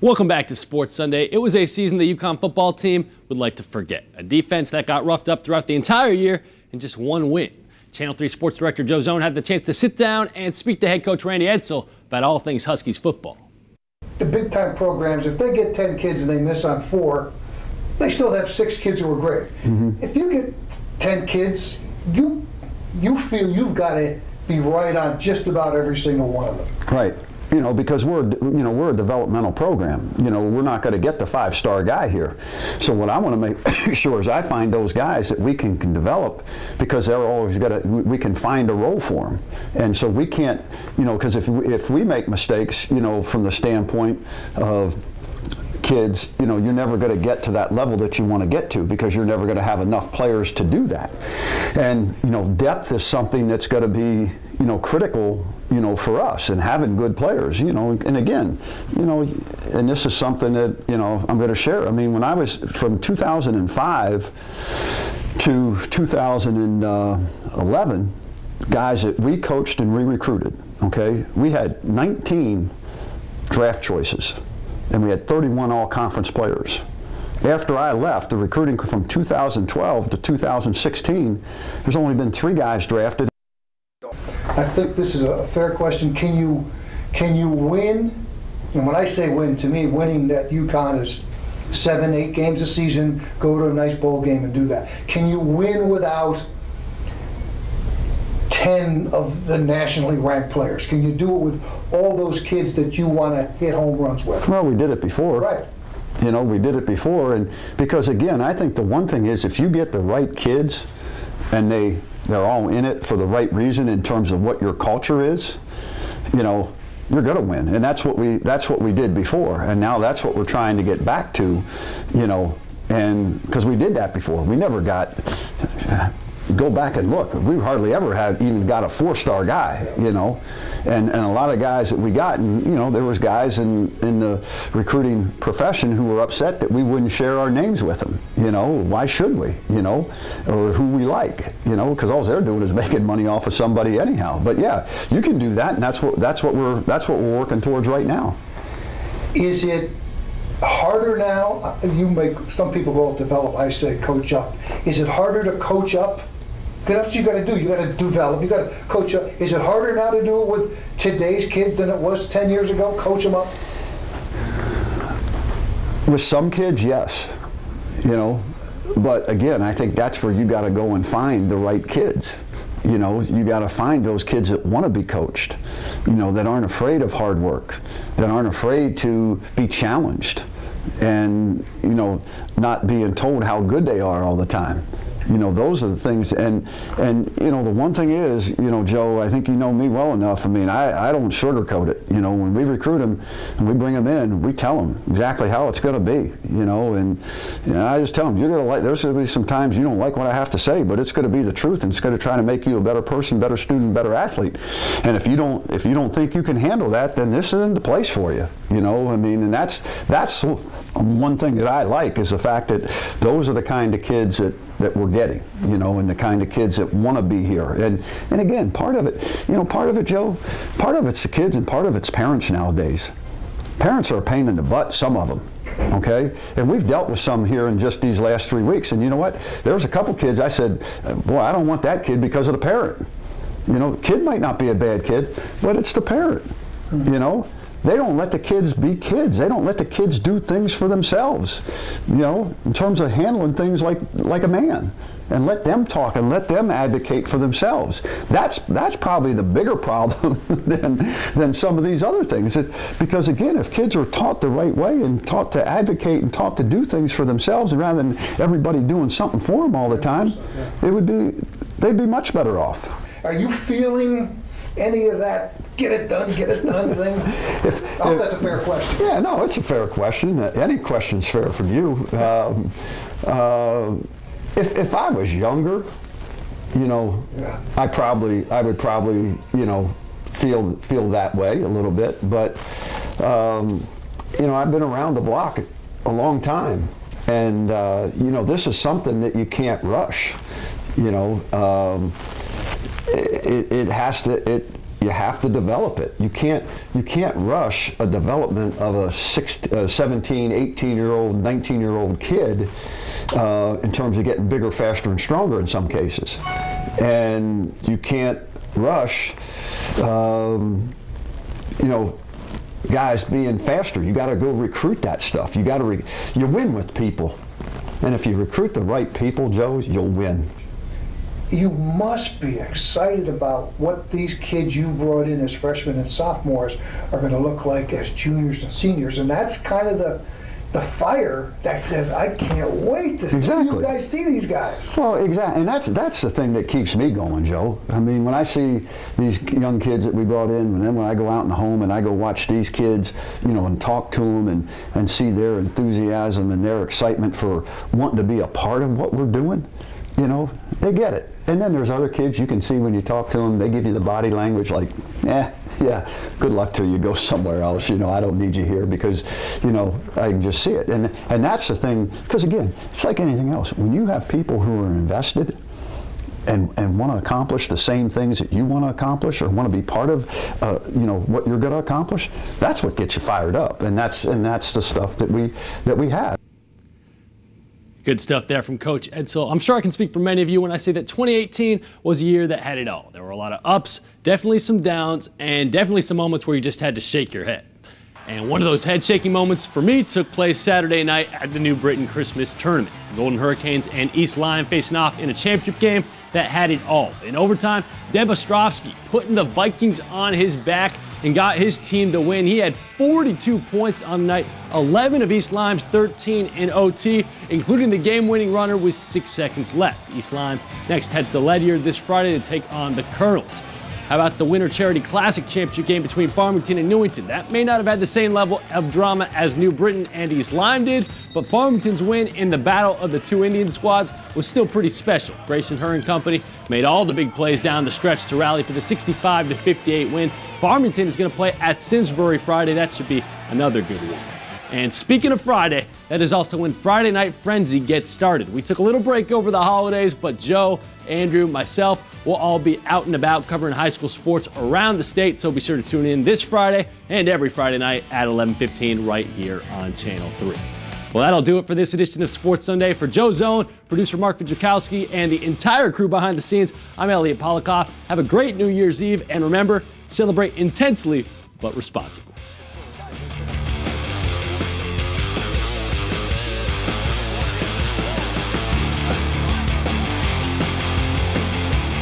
Welcome back to Sports Sunday. It was a season the UConn football team would like to forget. A defense that got roughed up throughout the entire year and just one win. Channel 3 Sports Director Joe Zone had the chance to sit down and speak to head coach Randy Edsall about all things Huskies football. The big-time programs, if they get 10 kids and they miss on 4, they still have 6 kids who are great. If you get 10 kids, you feel you've got to be right on just about every single one of them. Right. You know, because we're a developmental program. You know, we're not going to get the 5-star guy here. So what I want to make sure is I find those guys that we can develop, because they're always we can find a role for them. And so we can't, you know, because if we make mistakes, you know, from the standpoint of kids, you know, you're never going to get to that level that you want to get to, because you're never going to have enough players to do that. And, you know, depth is something that's going to be, you know, critical, you know, for us, and having good players, you know. And again, you know, and this is something that, you know, I'm going to share. I mean, when I was from 2005 to 2011, guys that we coached and we recruited, okay, we had 19 draft choices, and we had 31 all-conference players. After I left, the recruiting from 2012 to 2016, there's only been 3 guys drafted. I think this is a fair question. Can you win? And when I say win, to me, winning at UConn is 7, 8 games a season, go to a nice bowl game and do that. Can you win without 10 of the nationally ranked players? Can you do it with all those kids that you want to hit home runs with? Well, we did it before. Right. You know, we did it before, and because again, I think the one thing is, if you get the right kids and they're all in it for the right reason in terms of what your culture is, you know, you're going to win. And that's what we did before, and now that's what we're trying to get back to, you know, and because we did that before. We never got, go back and look, we hardly ever even got a 4-star guy, you know, and a lot of guys that we got, and you know, there was guys in the recruiting profession who were upset that we wouldn't share our names with them. You know, why should we, you know, or who we like, you know, because all they're doing is making money off of somebody anyhow. But yeah, you can do that, and that's what we're working towards right now. Is it harder now? Some people go develop, I say coach up. Is it harder to coach up? Because that's what you got to do. You got to develop. You got to coach up. Is it harder now to do it with today's kids than it was 10 years ago? Coach them up. With some kids, yes. You know, but again, I think that's where you got to go and find the right kids. You know, you got to find those kids that want to be coached. You know, that aren't afraid of hard work, that aren't afraid to be challenged, and you know, not being told how good they are all the time. You know, those are the things, and you know, the one thing is, you know, Joe, I think you know me well enough. I mean, I don't sugarcoat it. You know, when we recruit them and we bring them in, we tell them exactly how it's going to be. You know, and you know, I just tell them, you're going to like. There's going to be some times you don't like what I have to say, but it's going to be the truth, and it's going to try to make you a better person, better student, better athlete. And if you don't think you can handle that, then this isn't the place for you. You know, I mean, and that's one thing that I like, is the fact that those are the kind of kids that we're getting, you know, and the kind of kids that want to be here. And again, part of it, you know, part of it, Joe, part of it's the kids and part of it's parents nowadays. Parents are a pain in the butt, some of them, okay? And we've dealt with some here in just these last 3 weeks. And you know what? There was a couple kids, I said, boy, I don't want that kid because of the parent. You know, the kid might not be a bad kid, but it's the parent, you know? They don't let the kids be kids. They don't let the kids do things for themselves, you know, in terms of handling things like a man, and let them talk and let them advocate for themselves. That's probably the bigger problem than some of these other things. Because again, if kids are taught the right way and taught to advocate and taught to do things for themselves, rather than everybody doing something for them all the time, they'd be much better off. Are you feeling any of that get it done thing? That's a fair question. Yeah, no, it's a fair question. Any question's fair from you. If I was younger, you know, yeah, I would probably, you know, feel that way a little bit. But you know, I've been around the block a long time, and you know, this is something that you can't rush. You know, it has to. you have to develop it. You can't rush a development of a 17, 18-year-old, 19-year-old kid in terms of getting bigger, faster, and stronger in some cases. And you can't rush, guys being faster. You got to go recruit that stuff. You got to you win with people, and if you recruit the right people, Joe, you'll win. You must be excited about what these kids you brought in as freshmen and sophomores are going to look like as juniors and seniors, and that's kind of the fire that says, I can't wait to see you guys see these guys. Well, exactly, and that's the thing that keeps me going, Joe. I mean, when I see these young kids that we brought in, and then when I go out in the home and I go watch these kids, and talk to them and see their enthusiasm and their excitement for wanting to be a part of what we're doing, they get it. And then there's other kids you can see when you talk to them, they give you the body language like, yeah, good luck till you go somewhere else. I don't need you here because, I can just see it. And that's the thing, because again, it's like anything else. When you have people who are invested and want to accomplish the same things that you want to accomplish or want to be part of, what you're going to accomplish, that's what gets you fired up. And that's the stuff that we have. Good stuff there from Coach Edsall. I'm sure I can speak for many of you when I say that 2018 was a year that had it all. There were a lot of ups, definitely some downs, and definitely some moments where you just had to shake your head. And one of those head-shaking moments for me took place Saturday night at the New Britain Christmas Tournament. The Golden Hurricanes and East Lyme facing off in a championship game that had it all. In overtime, Deb Ostrovsky putting the Vikings on his back and got his team to win. He had 42 points on the night, 11 of East Lyme's 13 in OT, including the game-winning runner with 6 seconds left. East Lyme next heads to Ledyard this Friday to take on the Colonels. How about the Winter Charity Classic championship game between Farmington and Newington? That may not have had the same level of drama as New Britain and East Lyme did, but Farmington's win in the battle of the two Indian squads was still pretty special. Grayson Herr and company made all the big plays down the stretch to rally for the 65-58 win. Farmington is going to play at Simsbury Friday. That should be another good one. And speaking of Friday, that is also when Friday Night Frenzy gets started. We took a little break over the holidays, but Joe, Andrew, myself, we'll all be out and about covering high school sports around the state, so be sure to tune in this Friday and every Friday night at 11:15 right here on Channel 3. Well, that'll do it for this edition of Sports Sunday. For Joe Zone, producer Mark Fidzikowski, and the entire crew behind the scenes, I'm Elliot Polikoff. Have a great New Year's Eve, and remember, celebrate intensely but responsibly.